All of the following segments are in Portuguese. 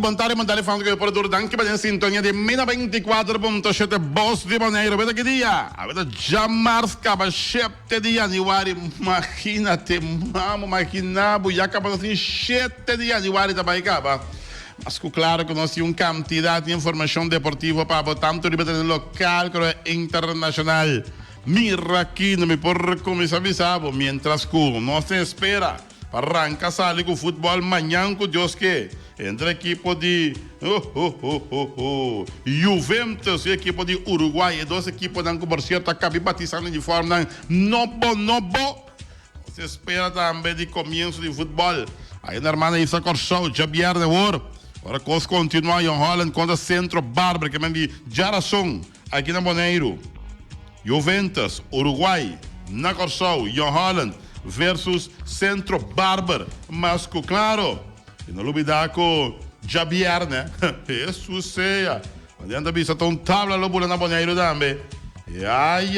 buon tardi, mandare fanno che per anche per in sintonia di Mina 24.7 Boss di Bonaire. Vede che dia? Avete già marca per 7 di januari. Immaginate, mamma, immaginavo, já acabou assim 7 de januari da Baicaba. Mas claro que nós temos quantidade de informação deportiva para tanto no local como internacional. Mira aqui, não me por começar a avisar, mientras que nós te espera. Arranca sale com futebol amanhã com Deus que entre a equipe de Juventus e a equipe de Uruguai e duas equipes que por certo acabam batizando de forma nobo. Você espera também de começo de futebol. Aí na irmã Isa Corsou, já viernes hoje. Agora coisa continua em Holland contra Centro Bárbaro, que vem de Jarason, aqui na Bonaire. Juventus, Uruguai, na Corsou, em Holland. Versus Centro Bárbaro, mas claro, e não olvidar que já viernes, isso seja, adianta vista tão tabla lobo na Bonaire também. Ai,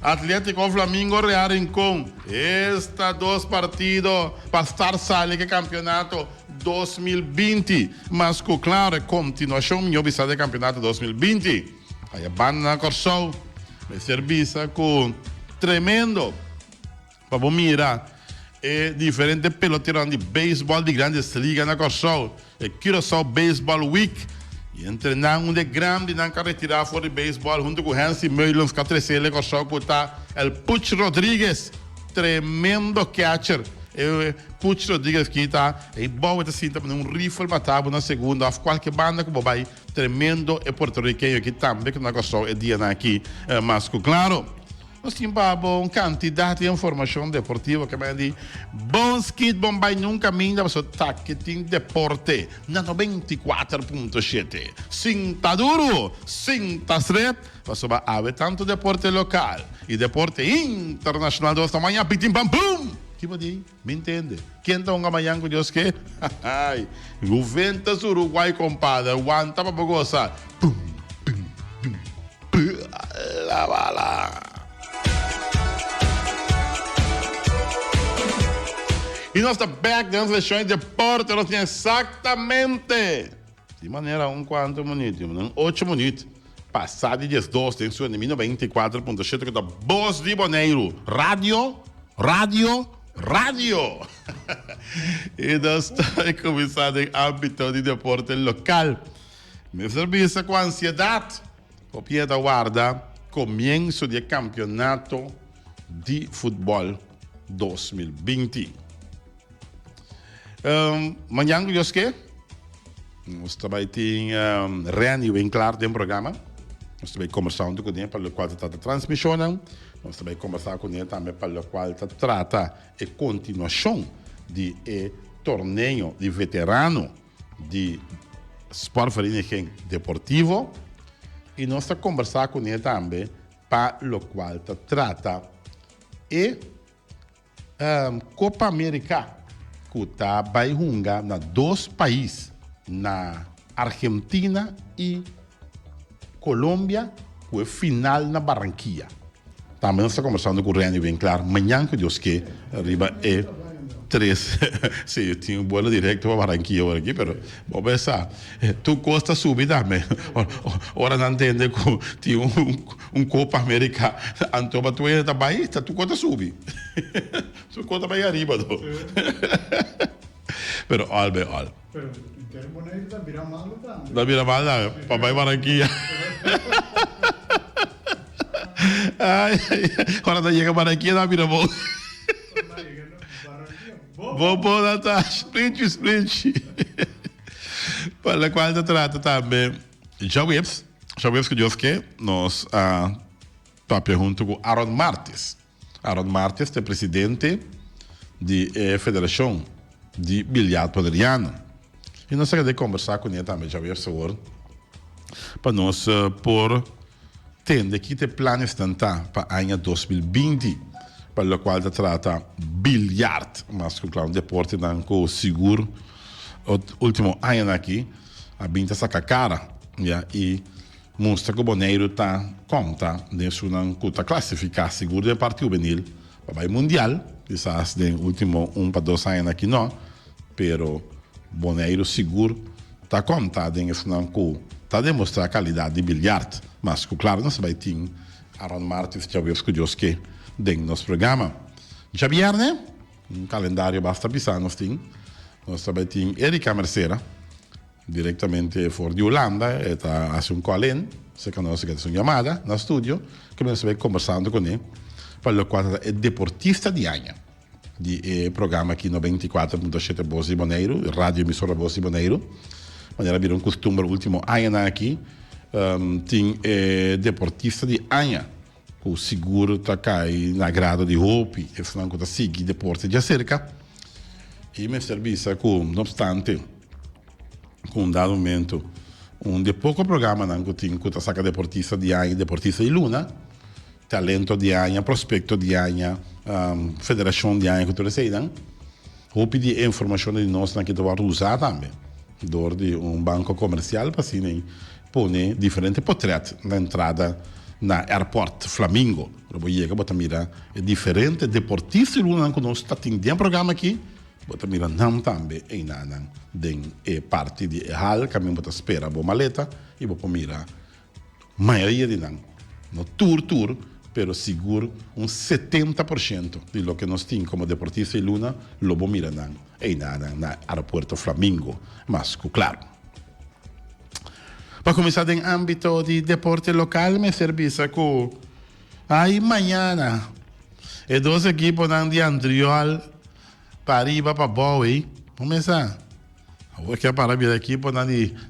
Atlético Flamengo Real Rincón, esta dois partidos para estar sale que campeonato 2020, mas claro, continuação minha vista de campeonato 2020. Aí a banda na Corsou, me serviça com tremendo. Para mirar diferentes peloteiros de beisebol de grandes ligas na Corsou, Curaçao Baseball Week, e entrenar de grande na carretera fora de beisebol junto com Hansi Meulens, que a Corsou, que está o Puch Rodrigues, tremendo catcher. Puch Rodrigues que está e boa de cinta para rifle matado na segunda, qualquer banda que vai tremendo e porto-riquenho que também que na Corsou é dia aqui, mas claro. Nós temos uma quantidade de informação deportiva que vai dizer bom skate, bom vai nunca minda, mas o marketing deporte na 94.7. Sinta duro, sinta strep, mas vai haver tanto deporte local e deporte internacional de esta manhã, pitim pam pum. Que vai dizer? Me entende? Quem está amanhã com Deus que? Juventus Uruguai, compadre, aguanta para gozar. Pum, pum, pum, pum, la bala. E nós estamos back dentro das sessões de deporte, nós temos exatamente, de maneira quanto minutos, 8 minutos, passado de 12, tem sua de 24.7, que é da Voz de Bonaire, rádio. E nós estamos começando em âmbito de deporte local. Me serviço com ansiedade, o pé da guarda, começo de campeonato de futebol 2020. Amanhã, Deus que? Nós também temos reunião bem claro do programa. Nós também conversamos com ele, para o qual está transmissão. Nós também conversamos com ele também, para o qual trata a continuação de torneio de veterano de esporte feminino deportivo. E nós estamos conversando com ele também, para o qual trata a Copa América. Que está bairrunga na dois países, na Argentina e Colômbia, que é final na Barranquilla. Também está conversando com o Renan bem claro. Amanhã, que Deus que arriba é 3. Sim, eu tinha voo direto para Barranquilla por aqui, mas vou pensar. Tu costa subir também. Ora não entende que tinha Copa América. Então, para tu ir da Bahia, tu costa subir. Tu conta para arriba. Pero, olha. Pero, quer Bonaire da Biramal também. Da Biramal, para Bahia Barranquilla. Ai, ora da chega Barranquilla, da Biramal. Vou dar sprint. Para qual se trata também. Já vemos que Deus quer, nós está perguntando com Aaron Martins. Aaron Martins é presidente da Federação de Bilhar Poderiano. E nós queremos conversar com ele também, já vemos agora, para nós por entender que tem planos para o ano 2020. Para o qual se trata bilhar, mas claro, um deporte não seguro. O último ano aqui, a binta saca cara, e mostra que o Bonaire conta nessa cuta classificar seguro de parte juvenil para o mundial, quizás de último 1 para 2 anos aqui não, pero Bonaire seguro tá contado em esse não que tá demonstrar a qualidade de bilhar, mas claro, nós vai ter Aaron Martins já vemos que Deus que tem nosso programa. Já viernes, calendário basta pisar nós vai ter Erika Mercera, diretamente fora de Holanda, está a um colen, se conosce que é uma chamada no estúdio, que nós vai conversando com ele, para o qual é deportista de ano. De programa aqui no 24.7 Voz de Bonaire, rádio emissora Voz de Bonaire. Maneira vira costume o último ano aqui, tem deportista de ano, o seguro está cai na grado de Hope, e se não conta seguir deporte de cerca. E me serviço com, não obstante, com um dado momento, de pouco programa não tem que saca deportista de ano, deportista de luna, talento de ano, prospecto de ano, federação de ano que tu sei, não? Hope de informação de nós que tu vai usar também. Door de banco comercial para assim pôr diferentes portretos na entrada na aeroporto Flamingo. Para chega bota mira é diferente deportista não que nós está tendo programa aqui. Bota mira não também em nada den parte de hall caminho bota espera boa maleta e bota mira maioria de não no tour pero seguro 70% de lo que nós temos como deportista e luna lobo mira não em nada na aeroporto Flamingo. Mas, claro. Para começar em âmbito de deporte local, me serviço com aí amanhã e 2 equipos de Andriol para arriba para Bowie. Começar. Hoje que para a equipe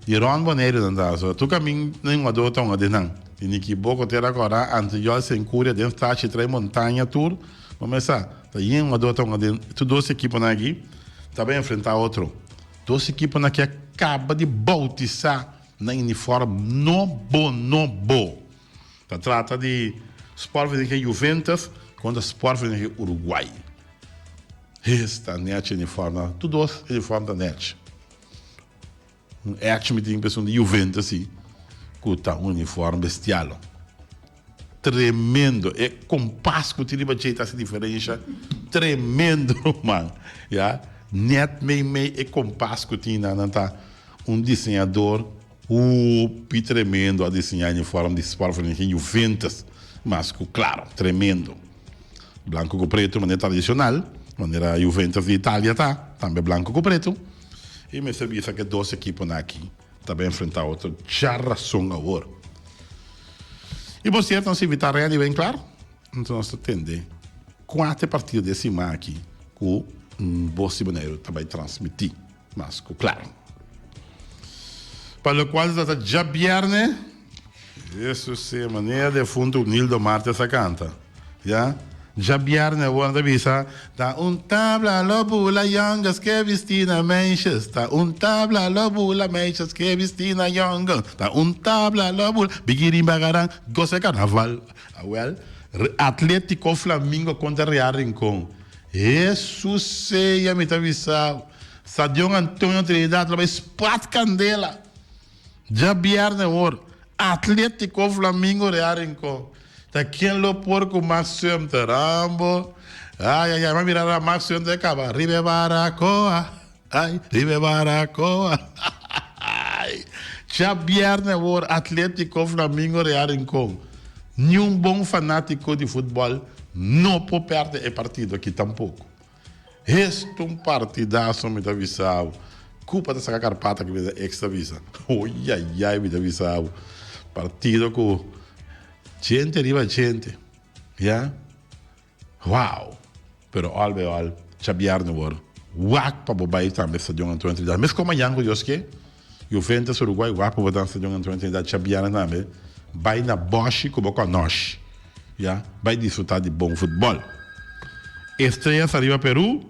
de Ron Boneiro não tu caminho nem uma dota uma de não. E que pouco ter agora Andriol se encura dentro da três montanha tour. Começar. Tá aí uma dota uma de tu 2 equipos aqui. Também enfrentar outro. 2 equipes que acaba de bautizar na uniforme no bo. Se trata de Sport Juventus contra Sport Uruguai. Esta net uniforme, tudo uniforme da net. Me tem impressão de Juventus, que está um uniforme bestial. Tremendo. É compasso que o time essa diferença. Tremendo, mano. Yeah? Net meio é compasso que tinha desenhador tremendo a desenhar uniforme de Sport Juventus, mas claro, tremendo. Branco com preto, maneira tradicional, maneira Juventus de Itália também branco com preto. E me serviço que 2 equipes aqui, também enfrentar outro, já razão agora. E por certo, não se evitar real bem claro, então nós temos 4 partidas desse aqui, com Voz de Bonaire também transmitir, mas claro. Para o qual já viernes, isso é maneira de fundo Nildo Marte essa canta, já viernes o ano da visa, tá tabla lobula youngas que vestina meixas, tá tabla lobula meixas que vestina youngas, tá tabla lobula bigirim bagaran goza carnaval, Atlético Flamingo contra Real Rincón. Jesus sei a me avisar. Sadio Antônio Trinidad vai spat candela. Já viernes hoor. Atlético Flamingo Real Rincón. Tá quem lo porco Maxim Tarambo. Ai, mas mirar a Maxim de cava. Ribe Baracoa. Ai, Ribe Baracoa. Já viernes hoor. Atlético Flamingo Real Rincón. Nenhum bom fanático de futebol não pode perder o partido aqui tampouco. Este partidaço me avisava. Culpa dessa carpata que me dá extra visa. Ai, me avisava. Partido com gente arriba gente. Uau! Pero olha, chabiar no war. Wak para bobai também se John Antônio Trinidad. Mas como yango Deus que? Juventus Uruguai wak para botar se John Antônio Trinidad chabiar também. Vai na Bosch como com nós. Vai desfrutar de bom futebol. Estrelas arriba Peru,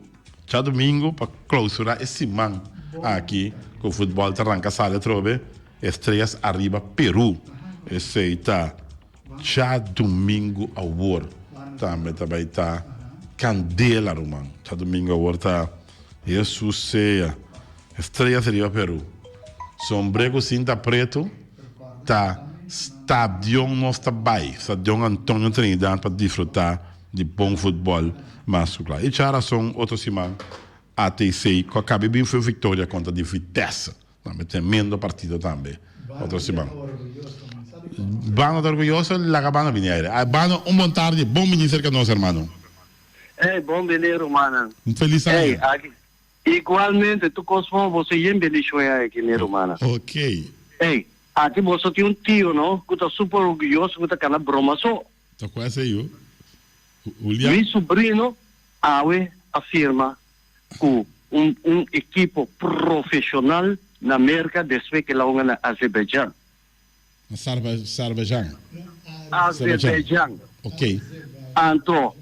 já domingo para clausurar esse man aqui com o futebol arranca sala trobe. Estrelas arriba Peru. Esse está já domingo ao war. Também vai estar candela romano. Já domingo ao war está Jesus ceia. Estrelas arriba Peru. Sombrego cinta preto tá Stadion nossa bai, Stadion Antônio Trinidad para desfrutar de bom futebol, mas claro. E já são outros semana ATC, que acabou bem foi vitória contra a Vitesse, Também tremendo partido também. Outro Simão. Orgulloso, man. Sabe? Vano orgulhoso, la cabana viniere. Vano, un buon tardi, buon ministro che nos, hermano. Bom venir, mano. Un feliz año. Igualmente, tu cosmo, você é bendição aqui, minha irmã. Ok. Aqui você tem tio, não? Que está super orgulhoso, que está com a broma só. Tô quase aí, Julián. Meu sobrinho, afirma que equipo profissional na América desde que lá na Azerbaijão. Azerbaijão. Azerbaijão. Ok. Então,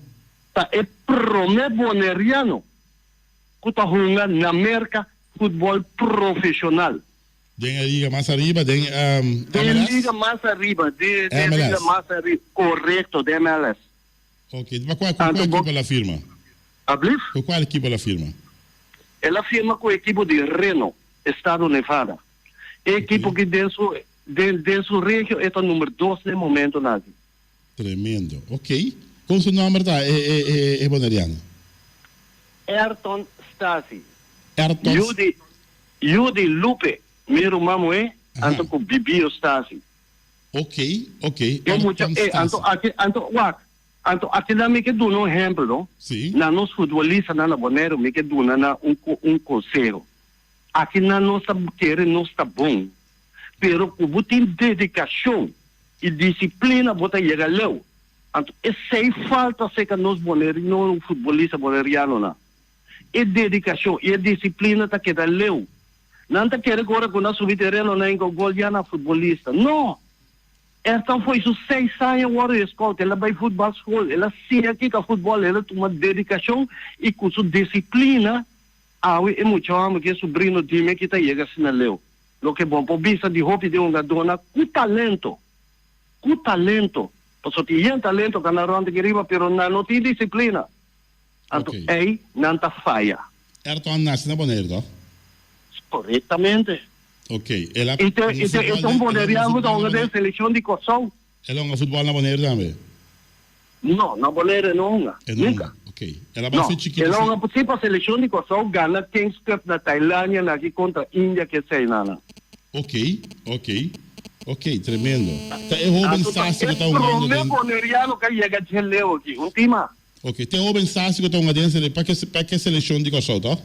é promé boneriano que está jogando na América futebol profissional. Den liga más arriba, den De MLS. liga mais arriba, de MLS. liga mais arriba, correto, de MLS. Ok, ma qual equipo la firma? Ablif? Con quale equipo la firma? Ela firma com o equipo de Reno, Estado Nevada. Equipo que dentro região é o número 2 no momento, Nazi. Tremendo. Ok. Con su nome tá? É boneriano. Ayrton Stasi. Ayrton. Yudi Lupe, meu irmão anto com Bibio Stasi. Ok. É muito, anto aqui lá me que dou um exemplo, não? Sim. Na nos futebolistas na Bonero me que dou na conselho. Aqui na nossa querer não está bom, pero com botin dedicação e disciplina bota chegar lá. Anto essa falta se que nos Bonero não futebolista boneriano na. E dedicação e disciplina tá queda lá. Não tá querer agora quando subir terreno na gol já na futebolista. Não. Então foi isso 6 anos agora na escola, ela vai futebol escola, ela sim aqui com futebol, ela tem uma dedicação e com sua disciplina, é muito amo que sobrinho de mim que está chegando assim na leu. Lo que bom, por vista de roupa de uma dona com talento, porque tem talento que na ronda que riba, pero não tem disciplina. Então, não tá falha. Ayrton nasce na Bonero, tá? Corretamente. Ok. Então poderíamos dar uma seleção de Kosovo? Ela é um futebol na Bonero também? Não, na Bonero não. Nunca. Ok. Ela vai ser chiquita. Ela é uma possível seleção de Kosovo, Gana, Kings Cup na Tailândia, aqui contra a Índia, que sei nada. Ok, tremendo. É o Ruben Sassi que está jogando dentro. É o boneriano que chega de leu aqui, um time. Ok, tem o Ruben Sassi que está jogando dentro, para que seleção de Kosovo, tá?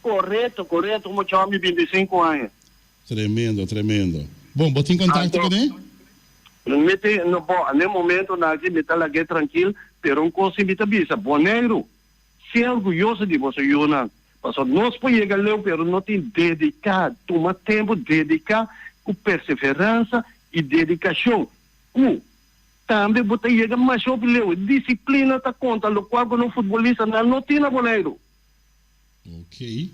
Correto, como chama 25 anos. Tremendo. Bom, botem contato com ele? No momento, aqui, me está lá tranquilo, pero coisa me está bisa. Bonero, se orgulhoso de você, Yuna. Porque nós podemos chegar lá, pero não tem dedicar, toma tempo, dedicar, com perseverança e dedicação. Também você chega mais sobre lá, disciplina está conta, o qual no futebolista não tem na Bonero. Ok.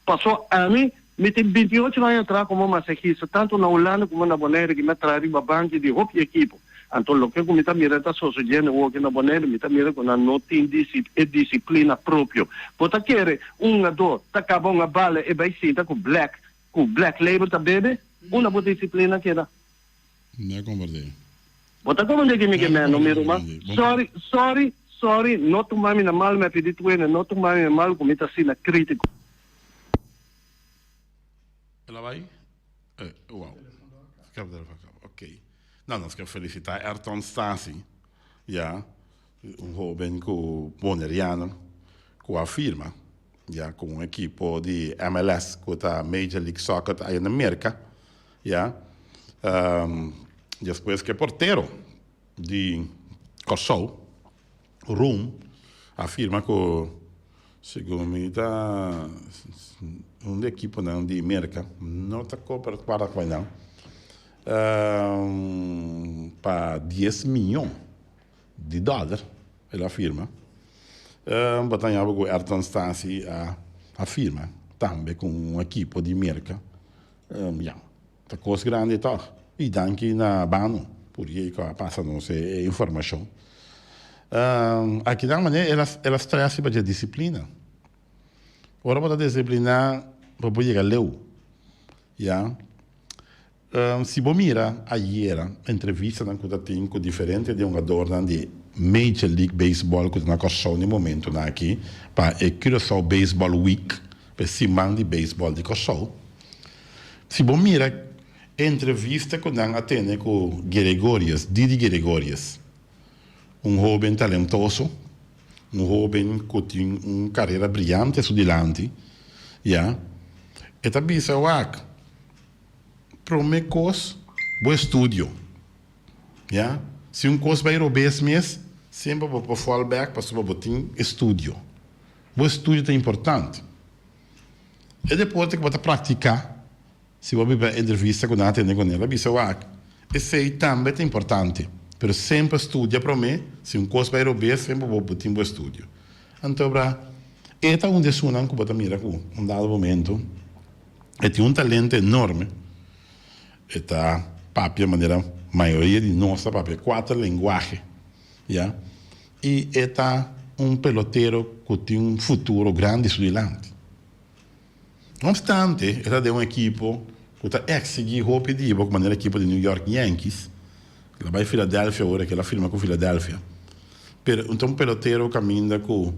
Passou a mim, me tem 28 anos atrás como massagista, tanto na Holanda como na Bonero, que me traria uma banca de roupa e equipo. Então, o que eu me está mirando só sujeito aqui na Bonero, me está mirando com não tem disciplina própria. Porque quer dor, tá acabando uma bala e vai sentar com black label tá bebe, uma boa disciplina que dá. Não é convardei. Bota como é que me queima, não me irmã? Sorry, não tomar-me na mal, me pedi tu não tomar-me na mal, como está sendo crítico. Ela vai? Uau. Ok. Não, nós queremos felicitar Ayrton Stasi, jovem boneriano, que afirma, com um equipo de MLS, que está Major League Soccer aí na América, depois que é porteiro de Kosovo, Rum, afirma que, segundo está equipo de América, não está cooperativa com não, para 10 milhões de dólares, ele afirma. Batalhava com Ayrton Stasi afirma também com um equipo de América. Tá coisa grande tá. E daqui na Bano, porque passa não sei informação. Aqui da maneira ela estressa para a disciplina. Ora para disciplinar para poder chegar leu. Se você mira ayer entrevista na que tem com diferente de um jogador de Major League Baseball que na Kosovo no momento aqui para a Curaçao Baseball Week, para semana de baseball de Kosovo. Se você mira entrevista que nós atende com Gregorius, Didi Gregorius, jovem talentoso, jovem que tem uma carreira brilhante su dilante, ja, e também se wak, primeira coisa, bom estudo, ja, se coisa vai robes mês, sempre vou fallback para sobre botin estudo, bom estudo é importante, e depois que você praticar, se você vai entrevista com atende com ela, bisa wak, esse também é importante. Pero sempre estudia para mim, se coisa vai robes, sempre vou botin bom estudo. Então, esta é uma das coisas que você mira com um dado momento. Tem um talento enorme. Esta papi, de maneira, maioria de nossa papi, 4 linguagens. Yeah? E esta um peloteiro que tem um futuro grande adiante. Não obstante, esta é uma equipe que está exigindo o pedido, como a equipe de New York Yankees. Ela vai a Filadélfia agora, que ela firma com Filadélfia. Então, o peloteiro caminha com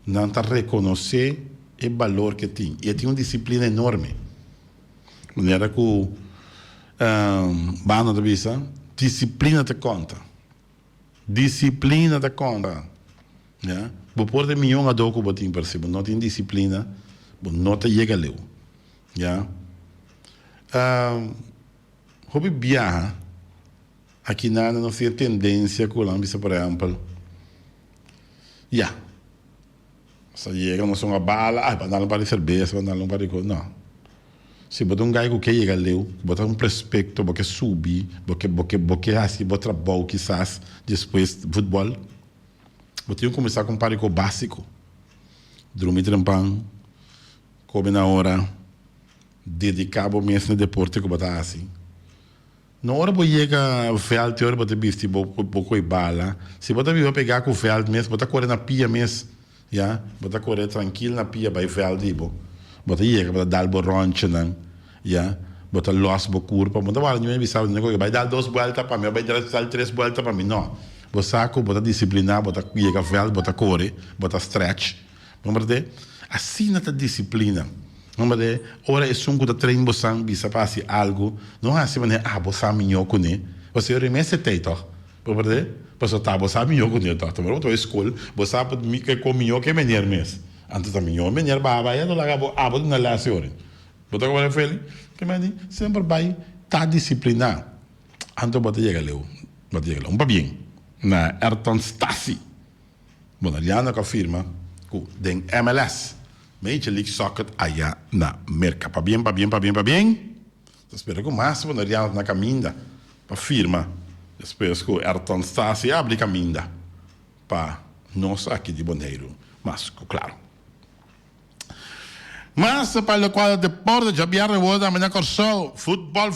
não está reconhecer o valor que tem. E tem uma disciplina enorme. De maneira que Bano visa, disciplina te conta. Disciplina te conta. Yeah? Vou pôr de milhão a do que você tem por si, não tem disciplina, não te chega leu. Yeah? Hobby viaja. Aqui não tem tendência que lá, por exemplo, se chega, não são uma bala, vai dar um par de cerveja, vai dar um par de coisa, não. Se você um gajo que chega leu, você um prospecto, você subir, você assim, você trabalha, quizás, depois do futebol, você tem que começar com um par de coisa básico. Dormir trampão, comer na hora, dedicar o mês no deporte que você assim. Na hora que você chega ao veld, na hora que você viste pouco bala, se você vive pegar com o veld mesmo, você corre na pia mesmo, ja, você corre tranquilo na pia para o veld, você chega para dar o ronche, ja, você los o corpo, você vai não sabe nem vai dar 2 voltas para mim, vai dar 3 voltas para mim, não. Você saca, você disciplinar, você chega ao veld, você corre, você stretch, vamos ver? Assim na disciplina. Não é ora é um que treino você bisa fazer algo não é assim maneira você melhor com ele você remete teito por verdade você tá você melhor com ele tá mas outra escola você pode que com melhor que melhor mesmo antes da melhor vai não larga abo na lá senhor você como é feliz que me sempre vai tá disciplinar antes você chega lá um bem na Ayrton Stasi bom ali anda com a firma com den MLS Major League Soccer allá na Merca. Pa bien. Espero que o máximo na real na caminda para firma. Espero que Ayrton Stasi abre caminda para nós aqui de Bonaire. Mas, claro. Mas, para o quadro de deporte, já vieram a manhã corso. Futebol.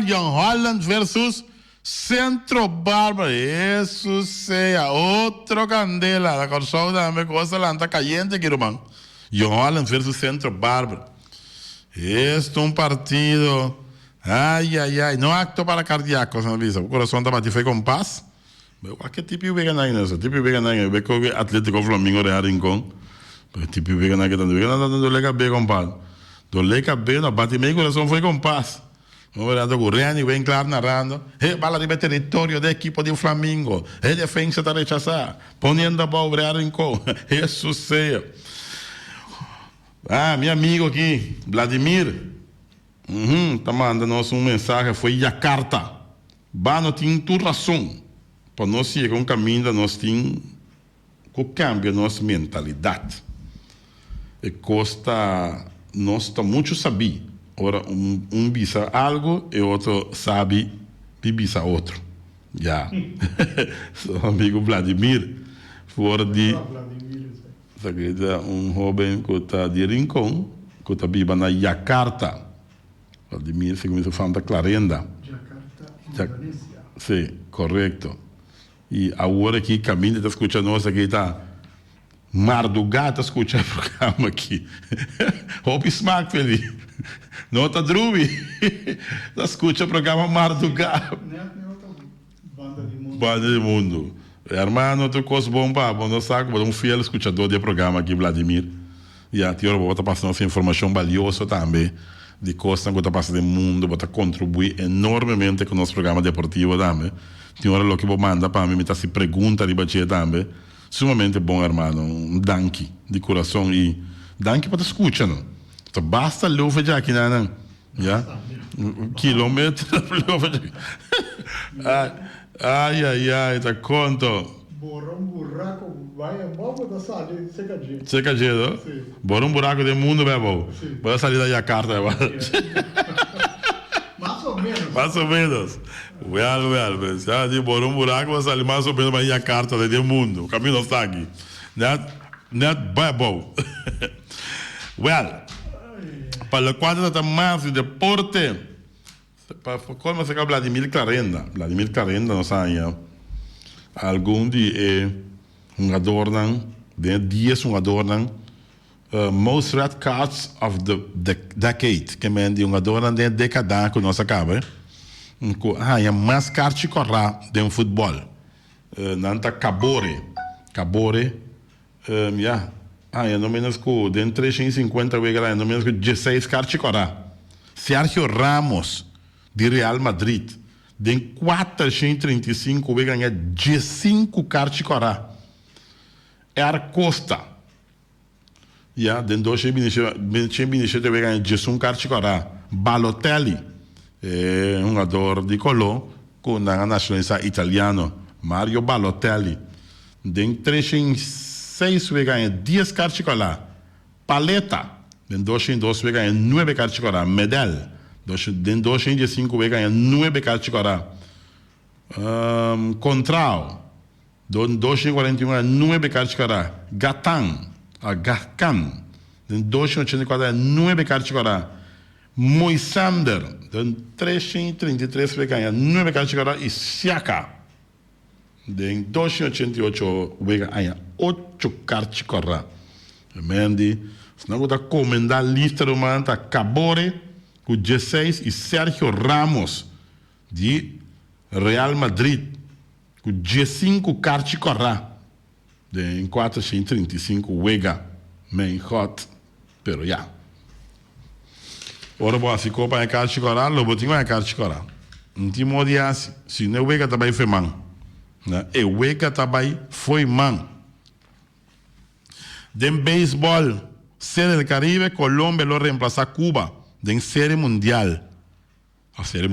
Young Holland versus Centro Bárbaro. Isso seja outro candela. La corso também coisa lá está caliente aqui, irmão. Young Holland versus Centro Bárbaro. Este é um partido. Ai. Não acto para cardíaco, não avisa. O coração está batendo com paz. Que tipo de vegan isso? Tipo de vegan é o Atlético Flamengo de Rincón. Tipo de vegan que não do lega bem com paz. Do lega bem, não bate meio coração foi com paz. Vamos ver o Reni bem claro narrando. Bala de território da equipe do Flamengo. Defesa está rechazada. Ponendo a bola de Rincón. Isso seja. Meu amigo aqui, Vladimir, tá mandando-nos mensagem, foi Jakarta. Nós temos toda razão. Para nós chegar um caminho, nós temos que cambiar nossa mentalidade. E custa, nós estamos muito saber. Ora, bisa algo e outro sabe bisa outro. Já. Seu amigo Vladimir, fora de... jovem que está de Rincón, que está viva na Jakarta. Vladimir, segundo se fala, Clarenda. Jakarta, Indonésia. Sim, correto. E agora aqui, caminho está escutando nós aqui, está Mar do Gato escutando o programa aqui. Hope Smack, feliz. Não está drubi. Está escutando o programa Mar do Gato. Banda de Mundo. Hermano, tu coisa bom para não sabe, um fiel escutador do programa aqui, Vladimir. E a tia vou estar passando essa informação valiosa também. de costa que está passando no mundo, para contribuir enormemente com o nosso programa deportivo também. Tem hora que você manda para mim, me se pergunta de baixo também. Sumamente bom, irmão. Um danke de coração e danke para te escutar, não? Então, basta louvar já aqui, não? Já? Quilômetro, louvar já. Ai, tá conto. Bora buraco, vai embora da sala, secadinho. Secadinho? Sim. Bora buraco do mundo, bebo. Sim. Bora sair da Jakarta, Mais ou menos. Mais ou menos. Well, mas já de bora buraco, vai sair mais ou menos para Jakarta do mundo. O caminho está aqui. Net bebo. Well, para o quadro da mais de deporte, como se chama Vladimir Clarenda. Vladimir Clarenda, não sabe, algum dia jogador de 10 jogador most red cards of the decade, que é de jogador de década que nós acaba é mais cartas corra de futebol nanta Cabore no menos que de 350 no menos que 16 cartas corra Sergio Ramos de Real Madrid de 435 vai ganhar 15 cartas corá. Costa. De 2017 vai ganhar 11 cartas corá. Balotelli, um jogador de Colô, com a nacionalidade italiana. Mario Balotelli. De 306 vai ganhar 10 cartas corá. Paleta, de 2012 vai ganhar 9 cartas corá. Medel. De 2005 vai ganhar 9 cartas corá. Contrao, de 2041 9 cartas corá. Gatan, de 2084 9 cartas corá. Moisander, de 333 vai ganhar 9 cartas corá. E Siaka, de 2088 vai ganhar 8 cartas corá. Mendi, se não está comendar a lista do manta Cabore com 16 e Sergio Ramos de Real Madrid com 15 cartas corrá de 435 wega main hot pero já ora boa ficou para a carta corrá lo botinho a carta corrá não tem modo de assim se não wega também foi man né e wega também foi man de beisebol Série del Caribe Colômbia lo reemplaça Cuba de Série Mundial a Série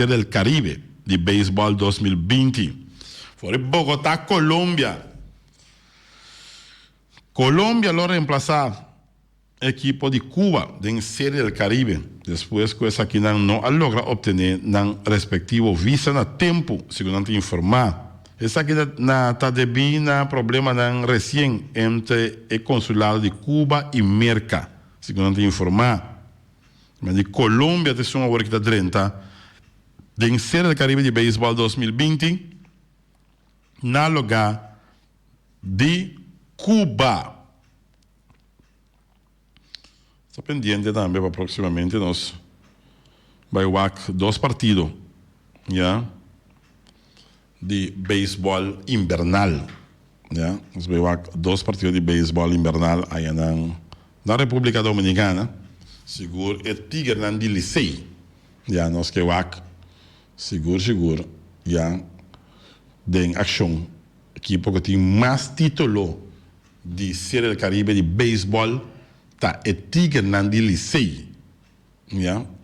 del Caribe de Béisbol 2020. Foi Bogotá, Colômbia. Colômbia lo reemplazar equipo de Cuba de Série del Caribe. Depois que essa aqui não logra obter o respectivo visa na tempo, segundo informar. Essa aqui está devendo problema recém entre o consulado de Cuba e Merca, segundo informar. Mas de Colômbia tem uma hora que está 30 de Série del Caribe de Béisbol 2020 na lugar de Cuba. Está pendiente também para proximamente nós vai ter 2 partidos de beisebol invernal. Nós vai ter 2 partidos de beisebol invernal aí na República Dominicana. Seguro é Tigre de Licey. Nós que seguro, de ação, equipe que tem mais título de Série del Caribe de beisebol, tá é Tigre de Licey,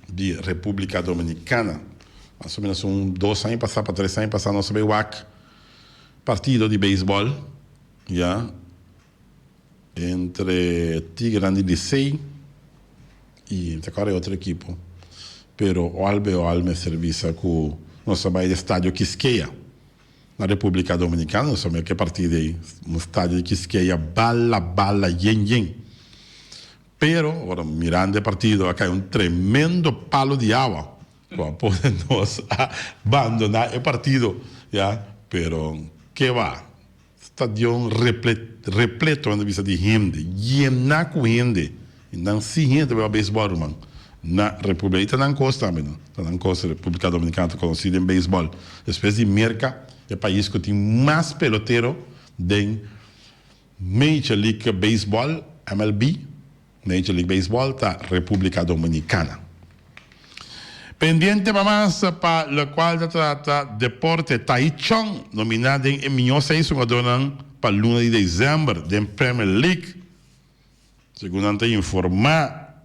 de República Dominicana. Mais ou menos 2 anos passar para 3 anos passar, nós vemos partido de beisebol, entre Tigre de Licey e agora é outra equipe. Pero o Alme serviço com nosso bairro de estádio Quisqueya na República Dominicana, nós sabemos que partido aí, um estádio de Quisqueya bala yen. Pero agora mirando o partido, cai um tremendo palo de água, podemos abandonar o partido, pero que va, estádio repleto de vista de gente, llena com gente, e não se gente vai ao beisebol, mano. Na República na costa também, na costa da República Dominicana conhecida em beisebol. Depois de Merca, é o país que tem mais peloteiro de Major League Baseball, MLB, Major League Baseball, da República Dominicana. Pendiente más para lo cual trata Deporte Taichung, nominado en melhor 6 jogadores para el 1 de diciembre de Premier League. Según antes informar,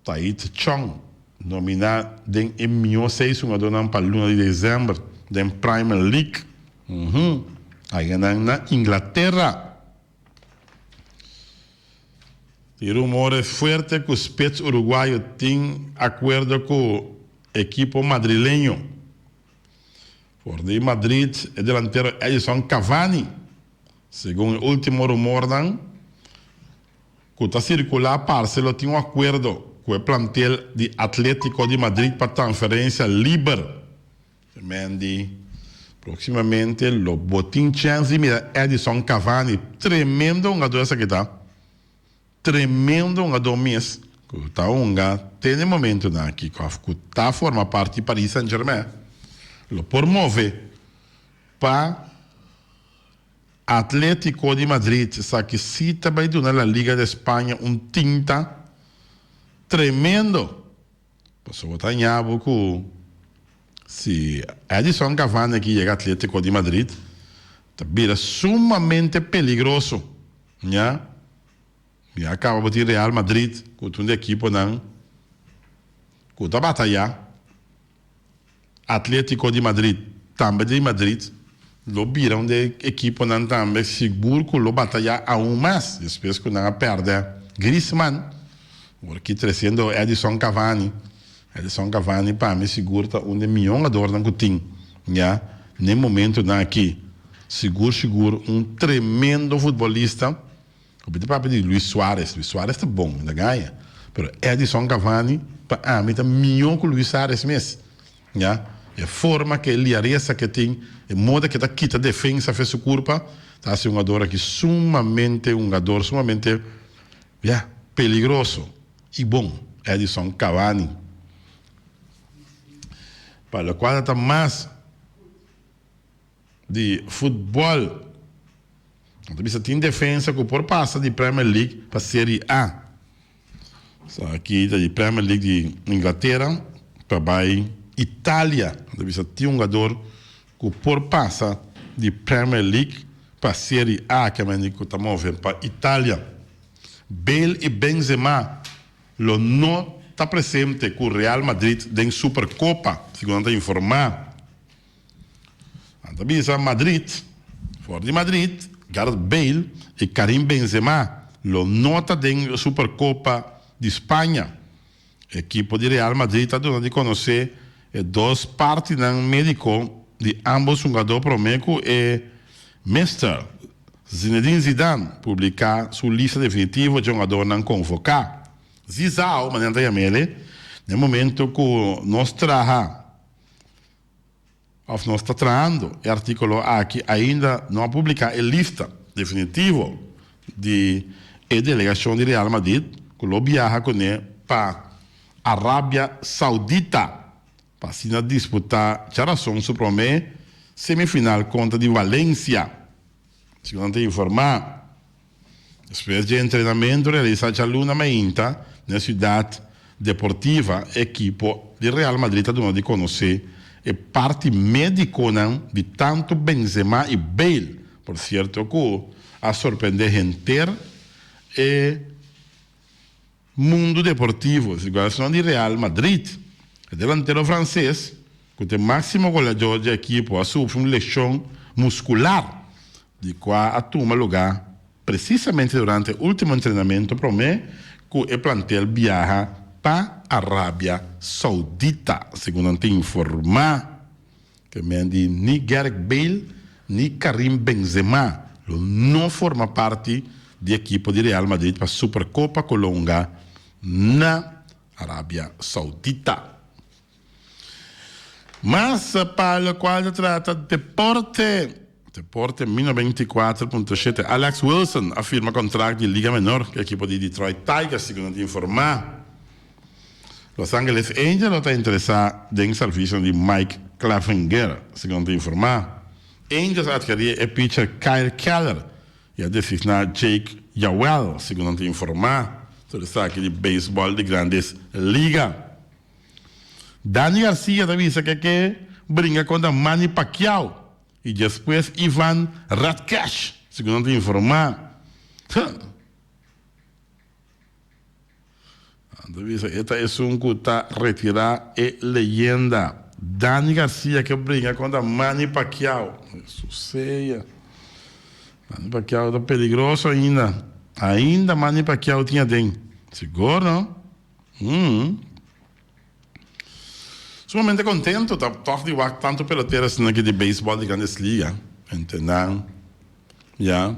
Taichung, nominado en melhor 6 jogadores para el 1 de diciembre de Premier League. Ahí en Inglaterra. Y rumores fuertes que los Pets uruguayos tienen acuerdo con el equipo madrileño. Por de Madrid, el delantero Edison Cavani, según el último rumor, que está circulando, Barcelona tiene un acuerdo con el plantel de Atlético de Madrid para transferencia libre. Próximamente, los botín chance de mira Edison Cavani, tremendo jugador ese que está. Tremendo jogador mesmo. Tá tem momento aqui que tá forma parte de Paris Saint-Germain. Lo promove para Atlético de Madrid, só que se também na Liga de Espanha tinta tremendo. Passou a nhabo que se Edison Cavani que chega Atlético de Madrid, vira sumamente peligroso, né? E acaba de Real Madrid, com uma equipe não, com a batalha. Atlético de Madrid, também de Madrid, lo viram de equipe não também seguro que lo batalha aún mais. Depois que não perde Griezmann, porque trazendo Edison Cavani para mim seguro tá um milhão de dólares que tem, já no momento não aqui, seguro tremendo futebolista. O papo de Luis Suárez está bom, ainda ganha. Mas Edison Cavani, para mim, está melhor que o Luis Suárez mesmo. É a forma que ele arresta que tem, a moda que está quita a defesa, fez sua culpa, está sendo um jogador aqui sumamente peligroso e bom. Edison Cavani. Para o qual está mais de futebol. Então, você tem defesa que por passa de Premier League para a Série A. Aqui de Premier League de Inglaterra para Itália. Então, você tem jogador que por passa de Premier League para a Série A, que é que está movendo para Itália. Bale e Benzema não está presente com o Real Madrid em Supercopa, segundo a informar. Então, Madrid, fora de Madrid, Gareth Bale e Karim Benzema lo nota da Supercopa de Espanha. A equipe de Real Madrid está dando a conhecer duas partes médicas de ambos jogadores promecos e Mr. Zinedine Zidane publicar sua lista definitiva de jogadores não convocados. Zizou, mas não no momento que nós trabalhamos, nós está trabalhando o artigo aqui ainda não publicar a lista definitiva de delegação de Real Madrid que lo viaja com ele para Arábia Saudita para se disputar a razão supreme semifinal contra de Valência. Segundo informar, depois de treinamento realizado a luna mainta na cidade deportiva, a equipe de Real Madrid está dando a conhecer e parte médica de tanto Benzema e Bale, por certo que a surpreender inteiro e mundo deportivo, igual a de Real Madrid. O delantero francês, que tem máximo goleador da equipe, a sofre uma lesão muscular, de qual a toma lugar precisamente durante o último treinamento, promete que o plantel viaja para a Arábia Saudita, segundo tem informar que ni Gareth Bale ni Karim Benzema não forma parte da equipe de Real Madrid para a Supercopa Colômbia na Arábia Saudita. Mas para o qual trata Deporte 1024.7, Alex Wilson afirma contrato de Liga Menor, que é a equipe de Detroit Tigers, segundo informar. Los Angeles Angels está interessado em serviço de Mike Clevenger, segundo informar. Angels adquiriu o pitcher Kyle Keller e a designar Jake Yawel, segundo informar. Sobre o saque de beisebol de grandes ligas. Dani Garcia avisa que brinca contra Manny Pacquiao. E depois Ivan Radkash, segundo te informar. Avisa, esta é um que está retirado e leyenda. Dani Garcia que brinca contra Manny Pacquiao. Isso seja. Manny Pacquiao está peligroso ainda. Ainda Manny Pacquiao tinha dentro. Seguro, não? Sumamente contento, tá de ver tanto peloteiros aqui de beisebol de grandes ligas, entendeu? Já.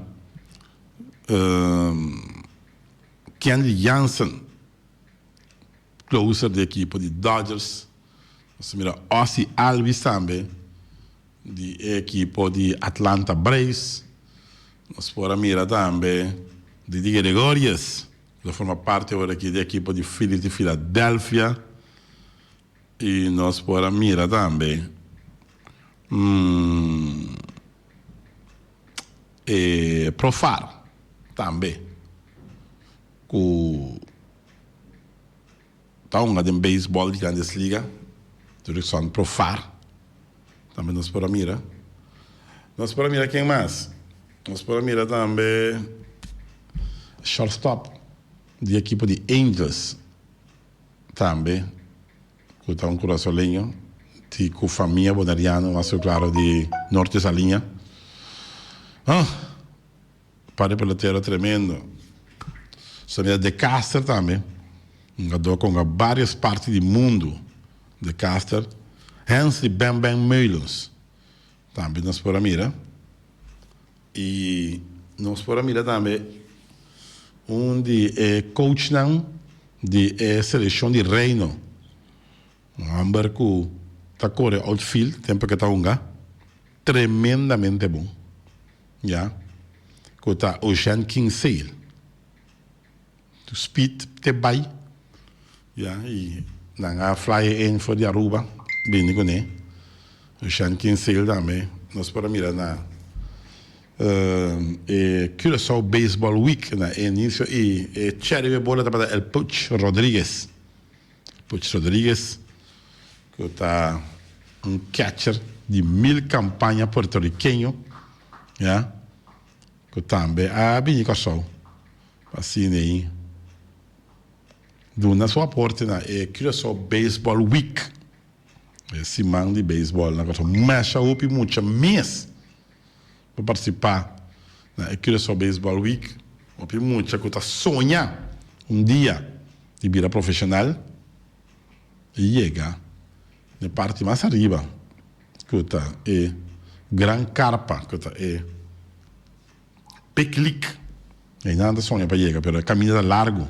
Kenley Jansen, closer da equipe de Dodgers. Você mira Ozzie Albies também, de equipe de Atlanta Braves. Nós podemos mirar também de Gregorius, que forma parte agora aqui da equipe de Phillies de Filadélfia. E nós podemos mirar também Profar também que está de beisebol de grandes ligas, direção Profar também nós podemos mirar. Nós podemos mirar quem mais? Nós podemos mirar também shortstop de equipe de Angels também, que está coraçãozinho de com família bonariana, mas claro de norte dessa linha. Para peloteiro tremendo. Sabia de Caster também, um jogador com várias partes do mundo de Caster. Hensley Ben Meulens também nós podemos mirar. E nós podemos mirar também de coach de seleção de Reino. Amber que está correndo outfield, tempo que está tremendamente bom. Já. Que está Ocean King Sail. To speed te vai. Já. E na fly in for de Aruba. Bem com ele. Ocean King Sail também. Nós podemos mirar na Curaçao Baseball Week na início e Cherry bola para el Puch Rodrigues. Puch Rodrigues que está catcher de 1000 campanhas porto-riquenho, já, que também bem com sol, assim aí, do na sua porta na Curaçao Baseball Week, esse man de beisebol, na coisa mexa up muito mês para participar na Curaçao Baseball Week, up muito que está sonhando dia de virar profissional e chegar na parte mais arriba, que está Gran Carpa, que está Peclic. E nada sonha para chegar, mas caminhada largo,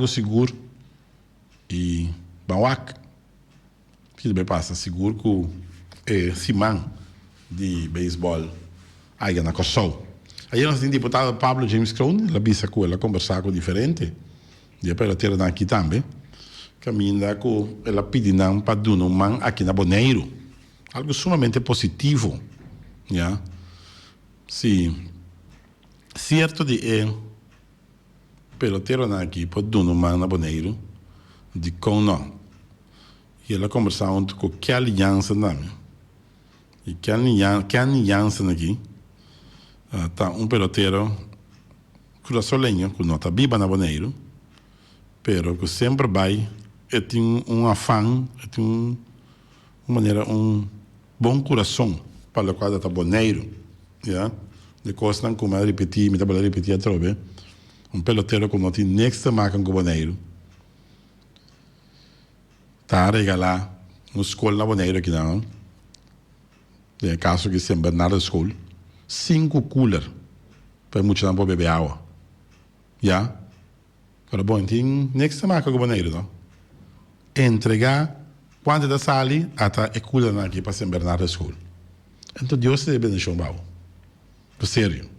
seguro e bauac. Que bem passa seguro que Simão de beisebol aí na Corsol. Aí nós temos o deputado Pablo James Crown, ela bisa com ela conversar com diferente, e para ter aqui também. Caminha com ela pedindo para dono man aqui na Boneiro, algo sumamente positivo, já. Sim, certo de pelotero aqui para dono man na Boneiro, de com não, e ela conversava com que aliança também, e que aliança aqui, tá pelotero curaçolenho que não tá viva na Boneiro, pero que sempre vai tem afã, tem uma maneira, bom coração para o qual está boneiro, já, de coisas não como repetir, me trabalhar repetir a trobe, peloteiro que não tem nexta marca com boneiro, tá a regalar escola na boneiro aqui não, de caso que São Bernardo School, 5 cooler para muitos não beber água, já, agora bom tem nexta marca com boneiro não. Entregar quando da sali até a cooler aqui para São Bernardo School. Então Deus te bendição bom. Por sério.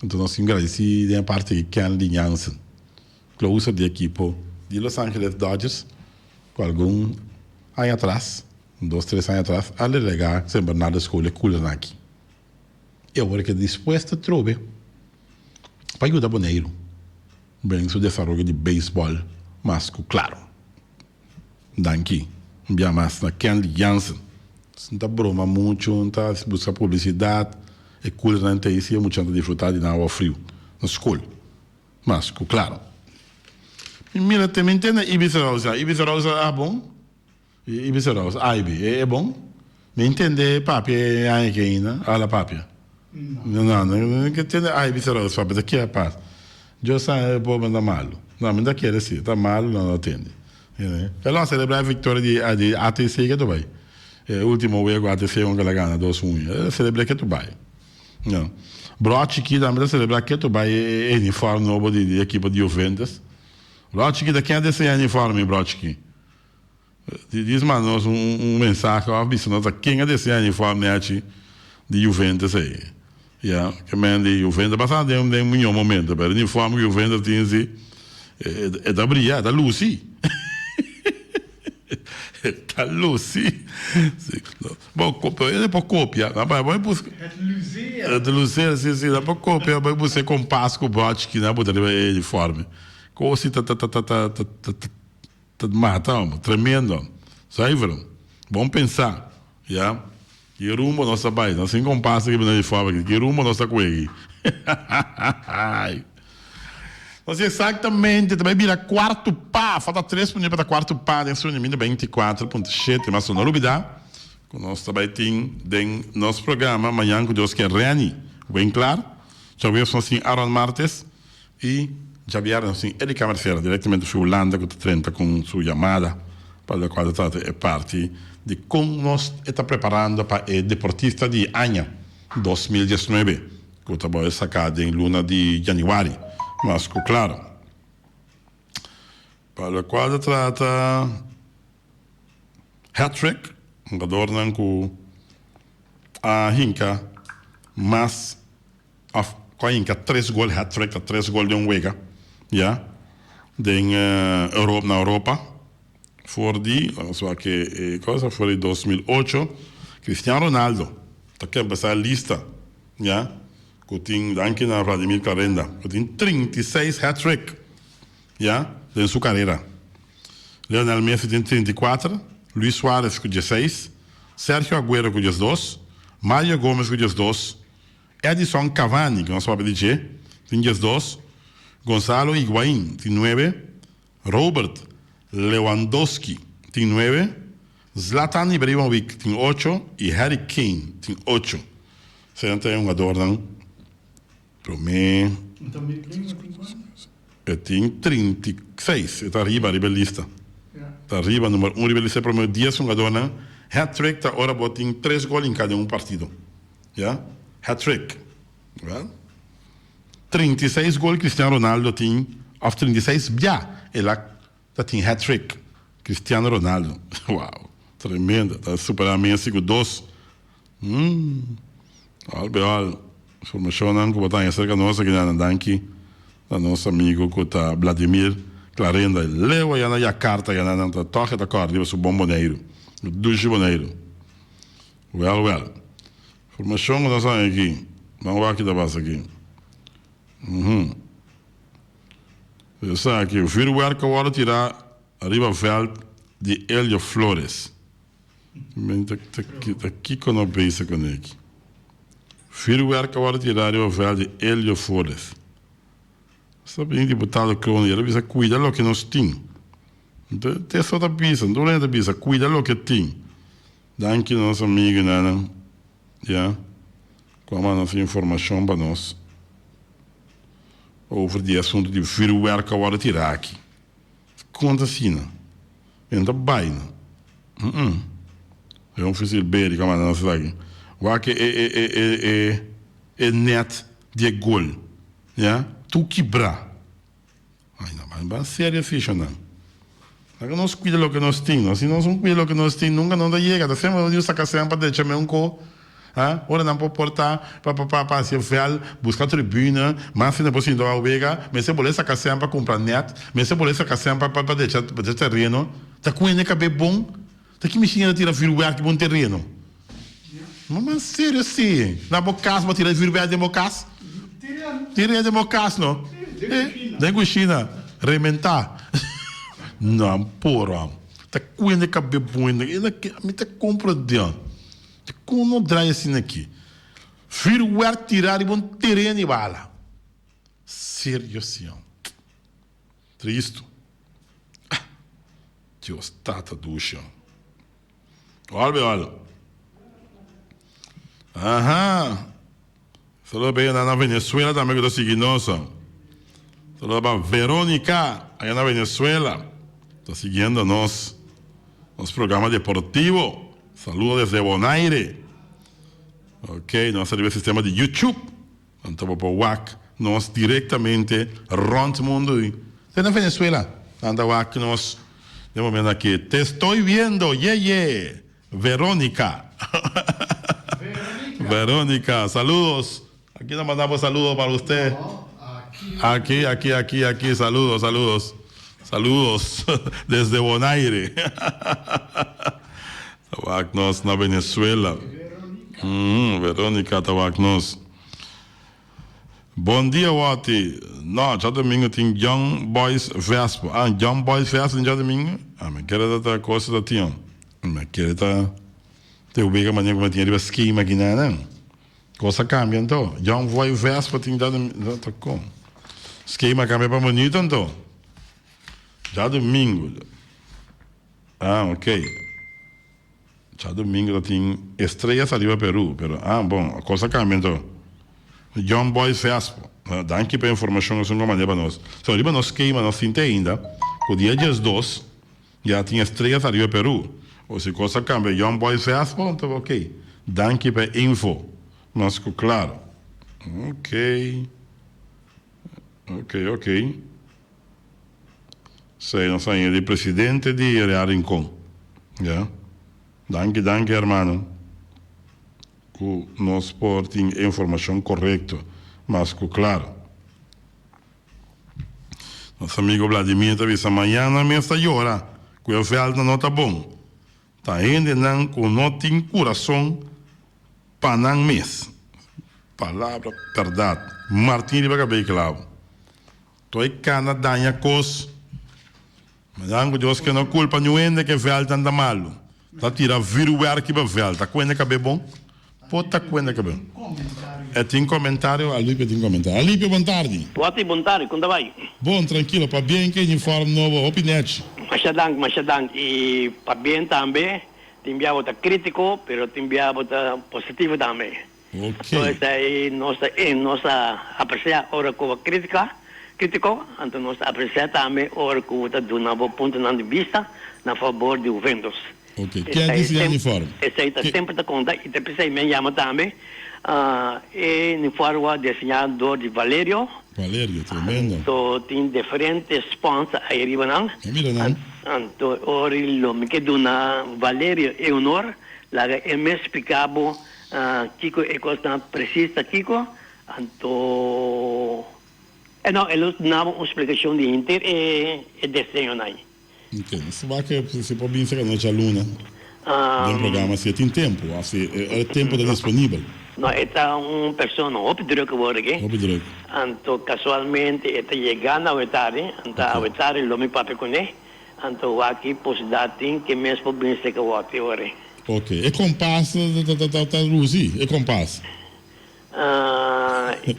Então nós agradecemos a parte de Kenley Jansen, closer de equipe de Los Angeles Dodgers, com algum ano atrás, 2, 3 anos atrás, a delegar São Bernardo School e cooler aqui. E agora que disposto a trobe para ajudar o boneiro, bem o desenvolvimento de beisebol, mas claro. Danke. Bia mais na Ken Jansen. Não tá broma muito, não tá buscar publicidade. É cool, não tem isso, é muito disfrutar de água frio. Na escola. Mas, claro. E mira, também entende Ibiza Rosa. Ibiza Rosa é bom? Ibiza Rosa, é bom? Me entende, papi, é que ainda? Olha, papi. Não entende, Ibiza Rosa, papi, daqui é paz. Eu sei, pô, mas tá malo. Não, mas daqui é assim, tá malo, não entende. Ela celebrar a vitória de ATC que tu vai. O último jogo ATC onde ela ganha 2-1. Celebrar que tu vai. Não. Brochiki também celebrar que tu vai é uniforme novo de equipe de Juventus. Brochiki daqui é desse uniforme, Brochiki. Diz manos mensagem, ó, bicho, nós quem é desse uniforme de Juventus aí. Yeah, que man de Juventus, mas tem um momento, mas o uniforme que Juventus tem assim é da Bria, da Lucy. Da Lucy. Bom, ele pode copiar, vai buscar. É de Lucia, sim, dá para copiar, vai você compasso com o Brochiki, né, botar ele uniforme. Coisa tá matando, tremendo. Sabe, vamos pensar, já? Que rumo nossa baia, nós sem compasso aqui na uniforme, que rumo nossa coisa. Nós exatamente, também vira quarto pá, falta 3 minutos para quarto pá, dentro do nível 24.7, mas não novidade, com nós também tem nosso programa, amanhã com Deus quer reani, bem claro, já vimos assim Aaron Martes e já vieram assim Erika Mercedes, diretamente da Holanda, que está com sua chamada, para a qual é parte de como nós está preparando para o deportista de ano 2019, que está vai sacar em luna de janeiro. Mas, claro, para o qual trata hat-trick, um jogador com a Hinka, mas com a Hinka 3 gols hat-trick, 3 gols de jogo, ja, na Europa, voor die, zoals voor die 2008, Cristiano Ronaldo, dat kan best a lista, ja. Tem, danke a Vladimir Clarenda, tem 36 hat-trick, ja, em sua carreira. Lionel Messi tem 34, Luis Suárez com 16, Sérgio Agüero com 12, Mário Gomes com 12, Edison Cavani, que nós sabemos dizer, tem 12, Gonzalo Higuaín tem 9, Robert Lewandowski tem 9, Zlatan Ibrahimovic tem 8 e Harry Kane tem 8. Senta é um jogador, não? Para mim, eu tenho 36. Está arriba a lista. Está arriba, número 1, a lista para mim, 10 jogadores. Hat-trick, está agora botem 3 gols em cada partido. Yeah? Hat-trick. Well? 36 gols Cristiano Ronaldo tem, ou 36, já, ele tem hat-trick. Cristiano Ronaldo. Uau, tremendo. Está superando a minha 2. Olha, informação que botar acerca nossa que danke da nosso amigo que está Vladimir Clarenda leva já na carta já na toca da cor de bom boneiro do boneiro well informação que nós temos aqui vamos aqui da base aqui eu sei aqui o firmware que agora tirar arriba veld de Helio Flores aqui que não pensa com ele firmware que agora tirar o veld de Helio Flores. Sabe, o deputado Crone, ele precisa cuidar do que nós temos. Tem só da pista, não é da pista, cuida do que tem. Danke nosso amigo, né? Já, com a nossa informação para nós. Over o assunto de firmware que agora tirar aqui. Conta assim, não? Ainda bem, não? É um fuzil bem, como a nossa aqui. O que é net de gol, já? Tu quebrar. Ai, não, mas sério, ficha, não. Nós cuidamos do que nós temos. Se nós não cuidamos do que nós temos, nunca não chega. Da semana eu saco sempre para deixar um co. Ora não pode portar para se ver, buscar tribuna, mas se não pode ir ao Vega, mas se bolsa sacar sempre para comprar net, mas se bolsa sacar sempre para deixar terreno, tá com ele que é bom, tá que mexendo tira firmware que bom terreno. Mas sério, sim. Na boca para tirar firmware de boca? Tira de boca, não? Tem China. Rementar. Não, porra. Tá cuida que bebendo, ele que me tá compreendendo. Como não drai assim aqui? Filho, o tirar e bom terreno e bala. Sério, senhor. Triste. Deus, tata do chão. Olha. Aham. Falou bem na Venezuela também que eu tô seguindo nossa. Falou para Verônica, aí na Venezuela. Está seguindo nosso programa deportivo. Saludos desde Bonaire. Ok, nós servimos o sistema de YouTube. Então, para o WAC, nós diretamente rond o mundo. Está na Venezuela. Anda WAC, nós, de momento aqui. Te estou vendo, yeah. Verónica. Verónica, saludos. Aquí nos mandamos saludos para usted. Aquí, saludos. Saludos desde Bonaire. Tabacnos na Venezuela. Verónica Tabacnos. Bom dia, Wati. No, já domingo tem Young Boys Vespa. Young Boys Vespa já domingo? Me quero dar coisa da tia. Me quero dar. Te ubica maneira como tinha de esquema aqui, né? Coisa cambia, então. Young Boys Vespa tem já domingo. Tá com. Esquema cambia para bonito, então. Já domingo. Ok. Já domingo tem estrelas ali para Peru. Pero, bom, a coisa cambia, então. Young Boys Vespa. Danke pela informação, assim como maneira para nós. Só ali para nós queima, nós temos ainda. O dia 2 já tem estrelas ali para Peru. Ou se coisa cambia, Young Boys Vespa, então ok. Danke pela info. Mas claro. Ok. Sei, nós saímos de presidente de Rincón. Ja? Danke, hermano. Que nós portem informação correta, mas claro. Nosso amigo Vladimir está dizendo, amanhã me está llorando, que o falta não está bom. Está indo não com não tem coração para não mês. Palavra, verdade. Martim vai caber claro. Tô aí cana danha cos. Mas ango Deus que não culpa nenhuma que falta anda malo. Tá tira viru aqui para falta. Quando cabe bom? Pota quando cabe. Tem comentário, Alípio tem comentário. Alípio, boa tarde. Boa tarde, como vai? Bom, tranquilo, para bem que informe novo, opinete. Machadang. E para bem também, tem enviado crítico, pero tem enviado positivo também. Ok. Então, essa é nossa apreciar hora com a crítico, então nós apreciar também hora com o novo ponto de vista na favor de Juventus. Ok. Quem é desse uniforme? Esse aí sempre está conta e te precisa me chama também. E uniforme desenhador de Valério. Valério, tremendo. Então tem diferentes sponsors aí riba não. Mira não. Então ori lo me quedo na Valério e honor, lá é me explicado Kiko é coisa precisa Kiko. Então não, eles dão uma explicação de inter e desenho aí. Ok, isso vai que você pode vir chegar noite aluna. Do programa, se tem tempo, é tempo disponível. Não, esta uma pessoa opdruk worden. Opdruk. Então, casualmente, está chegando ao tarde, então ao tarde lo me pape com ele, então aqui possibilidade que mesmo bem se que o ore. Ok, é compasso da Luzi, é compasso.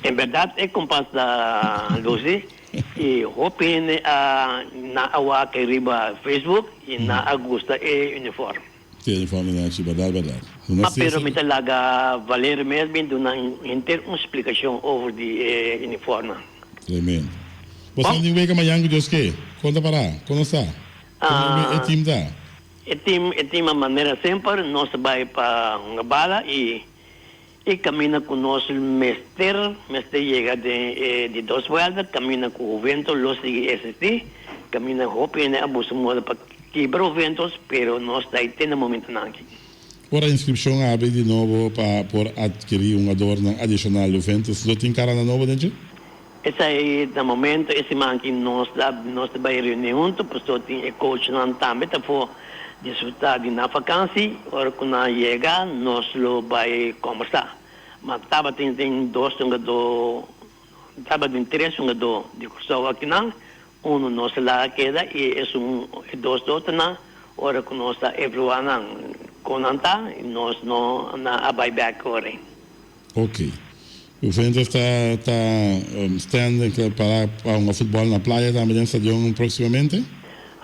Em verdade, é compasso da Luzi. E opine na awa que riba Facebook e na Augusta é uniforme. Sim, uniforme na verdade. Mas pero me talaga valer mesmo do na inter uma explicação over de uniforme. Tremendo. Você não vem que amanhã que Deus quer? Conta para, como está? Como é time da? É time a maneira sempre nós vai para uma bala e camina com nosso mestre chega de 2 vueltas, camina com o vento, lo sigue ST, camina hoping a buscar modo para quebrar o vento, pero nós está aí no momento não aqui. Ora a inscrição abre de novo para por adquirir uma adorno adicional do vento, se tem cara na nova dentro? Esse aí no momento esse man que nós vai reunir junto, porque tem coach não também tá for desfrutar de na vacância, ora quando chega nós lo vai conversar. Mas estava tem 2 jogadores, estava tem 3 jogadores de curso aqui não, um nós lá queda e é 2 outros não, ora que nós está everyone com anta, nós não na abai back ora. Ok. O Juventus está standing para um futebol na praia também no estádio proximamente?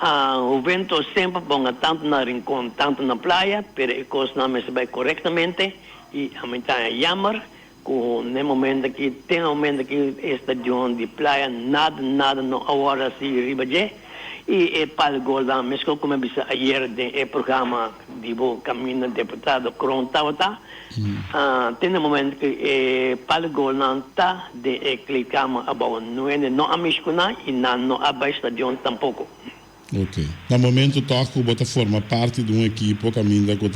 O vento sempre ponga tanto na rincón, tanto na praia, pero a coisa não se vai corretamente e a mim está jammer com no momento que tem um momento que estádio de praia nada não agora se ribaje e para o gol da mesmo como eu disse ayer de programa de caminho deputado Crontauta tem um momento que para o gol não está de clicamos about não amiscuna e não abai estádio tampouco. Ok. No momento toca bota forma parte de equipe caminha que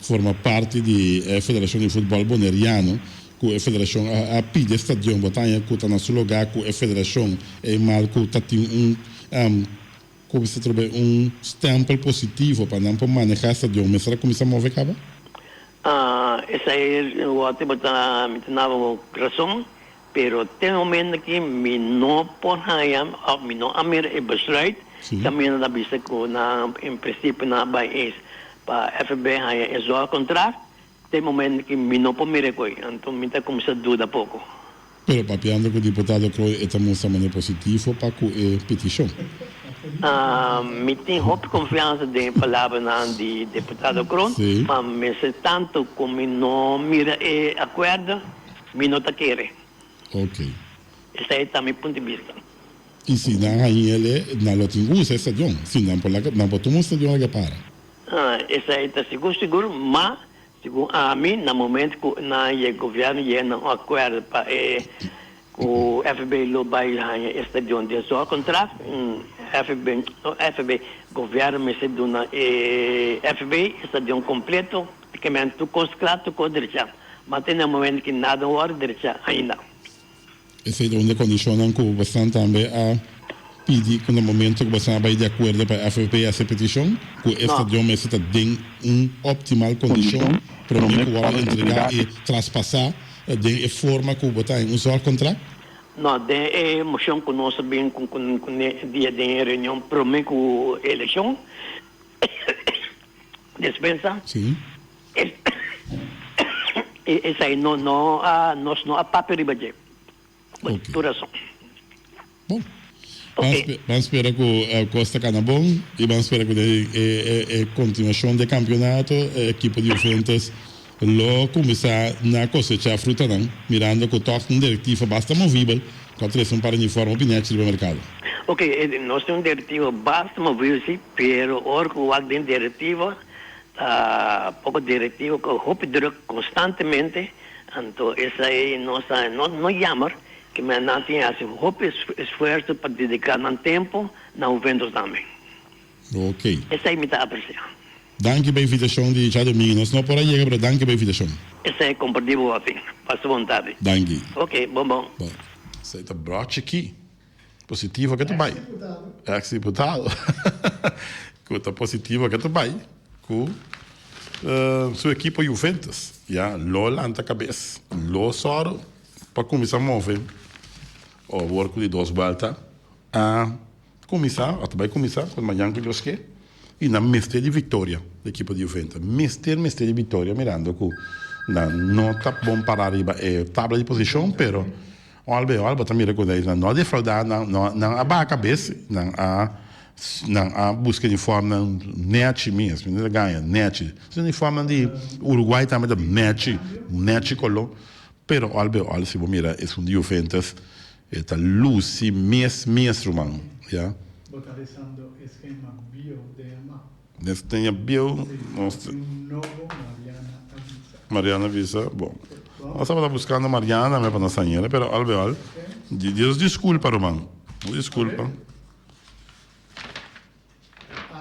forma parte da Federação de Futebol Boneriano, que a Federação a pide estádio botanha que está no seu lugar que a Federação é mal que tem como se trouxe stempel positivo para não manejar estádio, mas será que começa a mover caba? Essa é o que botar me tinha razão, pero tem um momento que me não por aí, me não amir é besluit. Também na vista que em princípio na base para FB é só contrato tem momento que me não pode me coi então me está começando a dúvida pouco. Pero papiando que o deputado Croy estamos também positivo para que petição. Me tem hope confiança de palavra de deputado Croy, mas se tanto como não mira acordo me não está querer. Ok. Esse é também ponto de vista. E se não aí ele não lo tinha esse estádio, se não por lá não botou um estádio lá para. Esse aí está seguro, mas segundo a mim no momento que na governo não acordo para o FB lo vai estádio de só contrato, FB governo me se dona FB estádio completo, que me tu contrato com direita, mas tem no momento que nada hora direita ainda. Esse é onde condicionam que bastante também a pedir que no momento que você vai de acordo para a FFP essa petição, que o estádio está em optimal condição para mim que vai entregar e traspassar de forma que você tem só contrato? Não, de moção que nós bem com dia de reunião para mim com eleição dispensa. Sim. Esse aí não nós não a papel ribaje. Bom, vamos esperar que a Costa Cana bom e vamos esperar que a continuação do campeonato a equipe de Juventus lo começar na cosecha fruta não, mirando que o toque diretivo basta movível com a pressão para uniforme opinete do mercado. Ok, nós temos um diretivo basta movível sim, pero hora que o alguém diretivo pouco diretivo que hope dura constantemente, então essa aí nossa não chama que me não tinha assim esforço para dedicar no tempo na Juventus também. Ok. Essa aí me está apreciando. Danke pela invitação de já domingo. Nós não podemos chegar, mas danke pela invitação. Essa é compartilho assim, passa vontade. Danke. Ok, bom. Isso aí tá broche aqui. Positivo que tu vai. Ex-deputado. Que tá positivo que tu vai. Com sua equipe Juventus. Já, Lola anta cabeça. Lo soro para começar a mover. O work de duas voltas a começar, vai começar com amanhã que eu esqueci e na mestre de vitória da equipe de Juventus. Mestre de vitória, mirando que não está bom para arriba tabela de posição, pero Alba também reconhece não defraudar, não abaixar a cabeça, não a busca de forma net mesmo, não ganha net. Se de forma de Uruguai também da net colou, pero Alba se você mirar é de Juventus está luz e mês romano, já. Utilizando esquema bio-DMA. Nesse tem a bio, Novo Mariana Visa, bom. Nós estamos buscando Mariana, mas para nossa senhora, pero Albeol, Deus desculpa, Romano. Desculpa.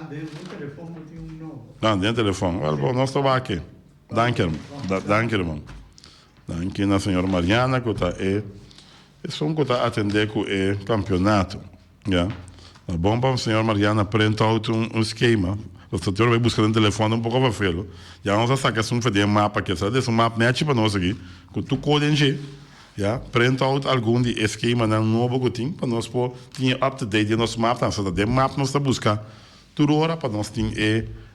Dentro do telefone tem novo. Não, dentro do telefone. Bom, nós estamos aqui. Danke, irmão. Danke na senhora Mariana, que está só que está atender com o campeonato. Já. Tá bom para a senhora Mariana preencher um esquema. O senhor vai buscar no telefone pouco para fê-lo. Já vamos sacar um mapa aqui, sabe? Esse mapa net para nós aqui. Que tu code já preencher algum de esquema na novo que tem para nós pôr tinha up to date nosso mapa, sabe? De mapa nós está buscar turora para nós tem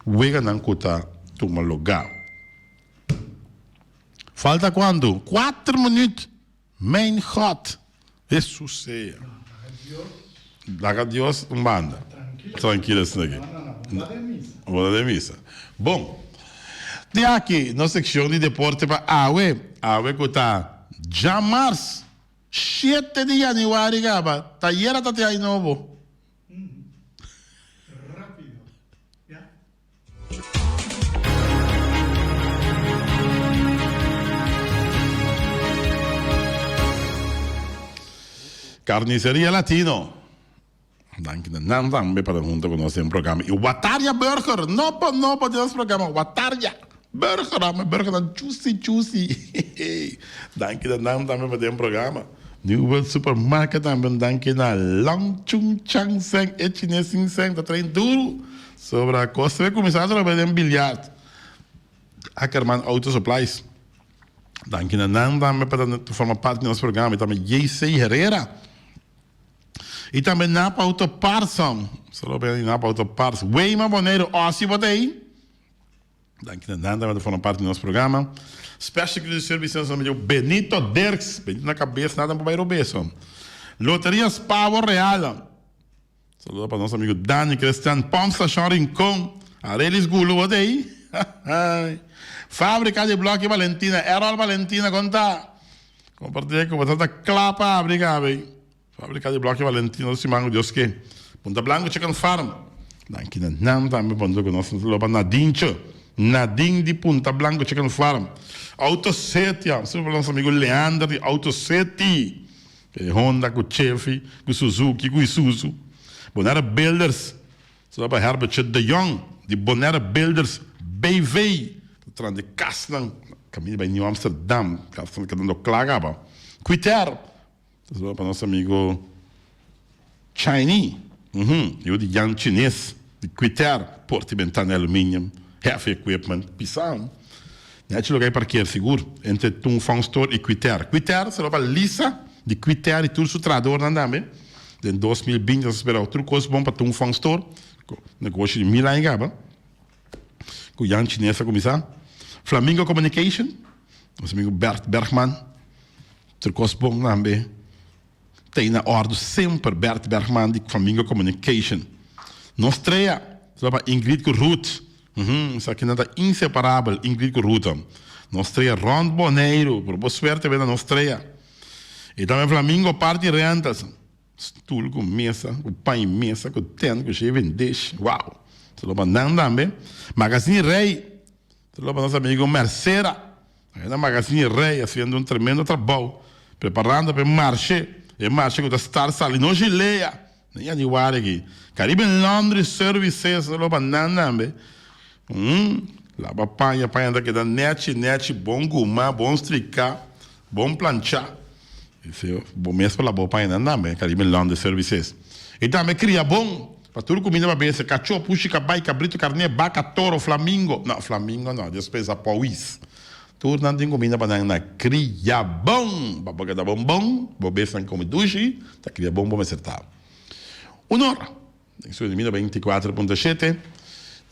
wega não cuta toma lugar. Falta quando? 4 minutos. Mijn God. Jesus seja. Daga Deus, manda. Tranquilo, senhor. Boa de missa. Bom, tem aqui na secção de deporte para Awe que está já março, 7 de janeiro, gaba. Tá era tá aí novo. Rápido. ¿Ya? Carniceria Latino. Dank de naam também para junto com nosso programa. E Wataria Burger. Não podemos programa. Wataria Burger. Mas burger dan juicy. Dank de naam também para o programa. Nieuwe supermarkt também. Dank na Lang Chung Chang Seng. E Chinese Sing Seng. Dat trein duro. Sobre a costa. We começar a trabalhar em bilhard. Ackerman Auto Supplies. Dank de naam também para formar parte do nosso programa. E também JC Herrera. E também Napa Auto Parts. Só bem Napa Auto Parts. Weima Boneiro, Ossi Botei. Dank je nada, de forma parte do nosso programa. Special de serviços do Benito Derks. Benito na cabeça, nada para bairro beso. Loterias Pavo Real. Saludo para nosso amigo Dani Cristian Pom Station Rincon. Arelis Gulo Botei. Fábrica de Bloque Valentina. Errol Valentina, conta. Compartilhei com você da clapa, obrigado. Fábrica de Bloque Valentino Simango Deus que Punta Blanco Chicken Farm. Danke na nam também quando que nós loba Nadine de Punta Blanco Chicken Farm. Autosetia, sempre nosso amigo Leandro de Autoseti. Honda com Chevy, com Suzuki, com Isuzu. Bonera Builders. Só para Herbert de Jong de Bonera Builders BV. Tran de Kastan, caminho para New Amsterdam, Kastan que dando clagaba. Quitter. Para nosso amigo Chinese, eu de Yan Chinês, de Quitter, Portimentana Aluminium, Heavy Equipment, Pisão. Neste lugar para que é seguro entre Tung Fong Store e Quitter. Quitter será para Lisa, de Quitter e tudo o trador também. Em 2020, nós esperamos outro coisa bom para Tung Fong Store, negócio de Milan, com Yan Chinês a começar. Flamingo Communication, nosso amigo Bert Bergman, outro coisa bom também. Tem na ordem sempre Bert Bergman de Flamingo Communication. Nós treia, sobre Ingrid Ruth. Isso aqui não é inseparável, Ingrid Ruth. Nós treia Ron Boneiro, por boa suerte, vem na nós treia. E também Flamingo Party Rentas. Stool com mesa, com pão e mesa, com tenda, com cheio de deixe. Uau! Sobre não também. Magazine Rei. Sobre nosso amigo Mercera. Aí na Magazine Rei, fazendo tremendo trabalho. Preparando para marché. E marcha com a Star Sally, não gileia. Nem a Niwara aqui. Caribe Laundry Services, não para nada, lá para panha daqui da net, bom gumar, bom estricar, bom planchar. Isso é bom mesmo para lá, bom panha nada, Caribe Laundry Services. E também cria bom, para tudo comida para beber, cachorro, puxa, cabai, cabrito, carne, vaca, toro, flamingo. Não, flamingo não, despesa pauís. Tudo não tem comida para na cria bom. Babaga da bombom, bobeça como dushi, tá cria bom, bom acertar. Honor, em sua de 24.7,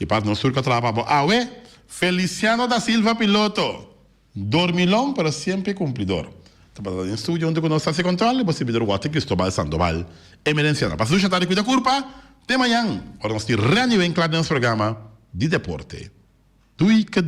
e para nós surca trabalho. Awe, Feliciano da Silva piloto. Dormilão, para sempre cumpridor. Trabalhando em estúdio, onde conosco se controla, você pode ver Cristóbal Sandoval, emerenciana. Para sujar tarde, cuida curpa, de amanhã, ora nós te reunimos em claro nosso programa de deporte. Duica.